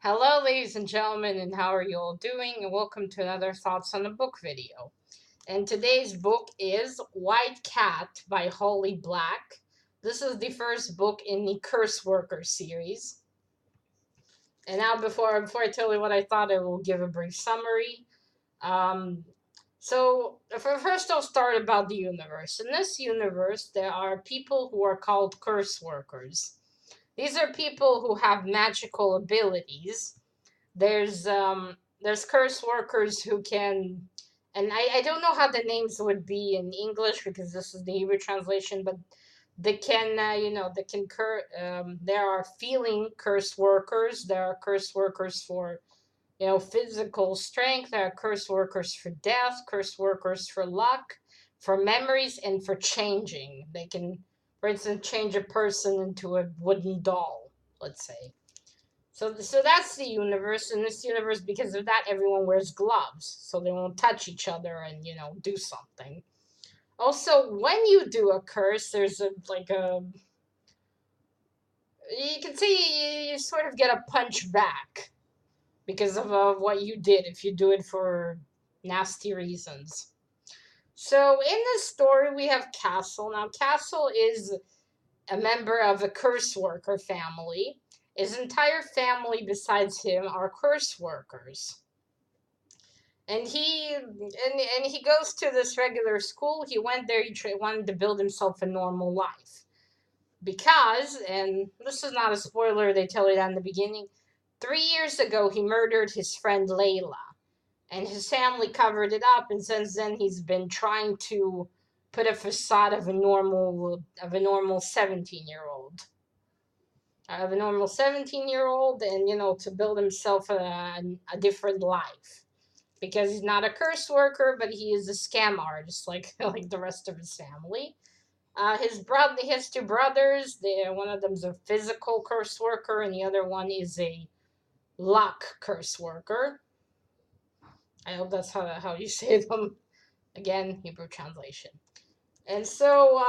Hello, ladies and gentlemen, and how are you all doing? And welcome to another Thoughts on a Book video. And today's book is White Cat by Holly Black. This is the first book in the Curse Worker series. And now, before I tell you what I thought, I will give a brief summary. First, I'll start about the universe. In this universe, there are people who are called Curse Workers. These are people who have magical abilities. There's curse workers who can, and I don't know how the names would be in English because this is the Hebrew translation, but they can there are feeling curse workers. There are curse workers for physical strength. There are curse workers for death, curse workers for luck, for memories, and for changing. They can, for instance, change a person into a wooden doll, let's say. So that's the universe. In this universe, because of that, everyone wears gloves so they won't touch each other and do something. Also, when you do a curse, there's you can say you sort of get a punch back because of what you did if you do it for nasty reasons. So in this story, we have Castle. Now, Castle is a member of a curse worker family. His entire family, besides him, are curse workers. And he goes to this regular school. He went there. He wanted to build himself a normal life because, and this is not a spoiler. They tell you that in the beginning. 3 years ago, he murdered his friend Layla, and his family covered it up. And since then, he's been trying to put a facade of a normal 17-year-old. Of a normal 17-year-old, and to build himself a different life, because he's not a curse worker, but he is a scam artist like like the rest of his family. He has two brothers. One of them's a physical curse worker, and the other one is a luck curse worker. I hope that's how you say them. Again, Hebrew translation. And so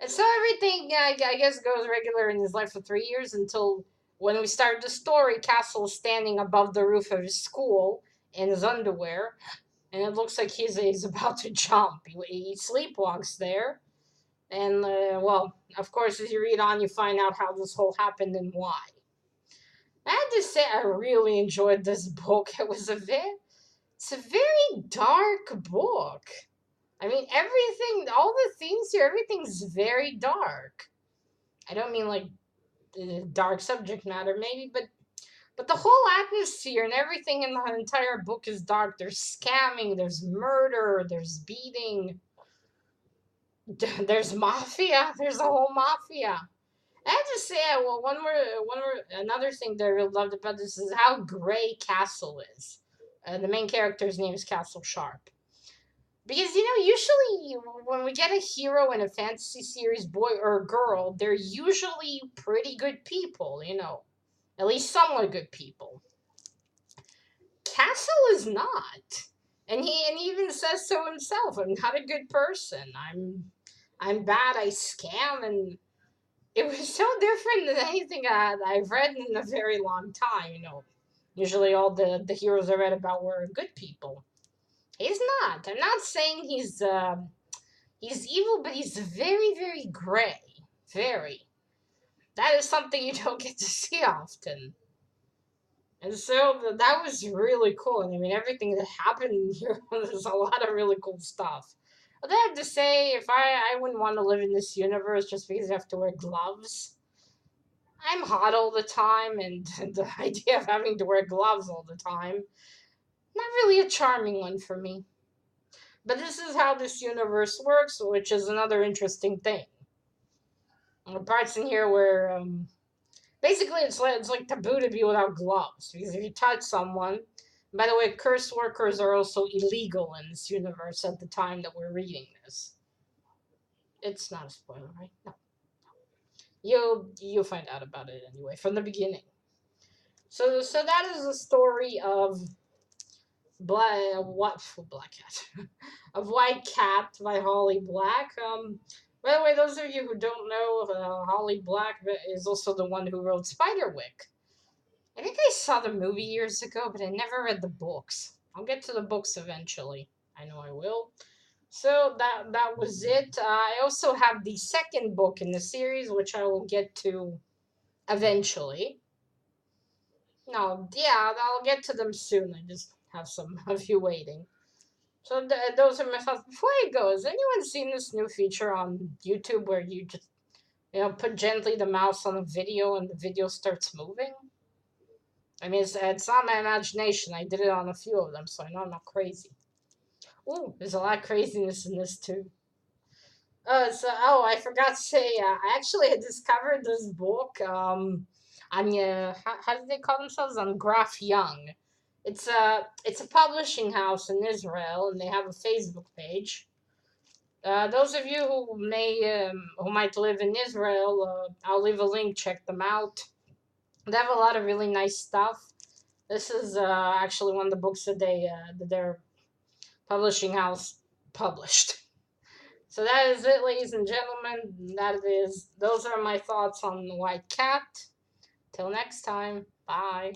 everything, I guess, goes regular in his life for 3 years until when we start the story. Castle is standing above the roof of his school in his underwear, and it looks like he's about to jump. He sleepwalks there, and well, of course, as you read on, you find out how this whole happened and why. I have to say, I really enjoyed this book. It's a very dark book. I mean, all the themes here, everything's very dark. I don't mean like dark subject matter, maybe, but the whole atmosphere and everything in the entire book is dark. There's scamming, there's murder, there's beating, there's mafia. There's a whole mafia. I have to say, well, another thing that I really loved about this is how gray Castle is. The main character's name is Castle Sharp. Because, usually when we get a hero in a fantasy series, boy or girl, they're usually pretty good people, at least somewhat good people. Castle is not. And he even says so himself. I'm not a good person. I'm bad. I scam. And it was so different than anything I've read in a very long time, Usually all the heroes I read about were good people. He's not. I'm not saying he's evil, but he's very, very gray. Very. That is something you don't get to see often. And so that was really cool. And I mean, everything that happened here, there's a lot of really cool stuff. But I have to say, if I wouldn't want to live in this universe just because I have to wear gloves. I'm hot all the time, and the idea of having to wear gloves all the time, not really a charming one for me. But this is how this universe works, which is another interesting thing. There are parts in here where, basically, it's like taboo to be without gloves, because if you touch someone, by the way, curse workers are also illegal in this universe at the time that we're reading this. It's not a spoiler, right? No. You'll find out about it anyway from the beginning. So that is the story of Black Cat of White Cat by Holly Black. By the way, those of you who don't know, Holly Black is also the one who wrote Spiderwick. I think I saw the movie years ago, but I never read the books. I'll get to the books eventually. I know I will. So that was it. I also have the second book in the series, which I will get to eventually. No, yeah, I'll get to them soon. I just have some of you waiting. So those are my thoughts. Before I go, has anyone seen this new feature on YouTube where you just put gently the mouse on a video and the video starts moving? I mean, it's not my imagination. I did it on a few of them, so I know I'm not crazy. Ooh, there's a lot of craziness in this too. I forgot to say, I actually had discovered this book. On how do they call themselves? On Graph Young. It's a publishing house in Israel, and they have a Facebook page. Those of you who might live in Israel, I'll leave a link. Check them out. They have a lot of really nice stuff. This is actually one of the books that their publishing house published. So that is it, ladies and gentlemen. Those are my thoughts on the White Cat. Till next time, bye.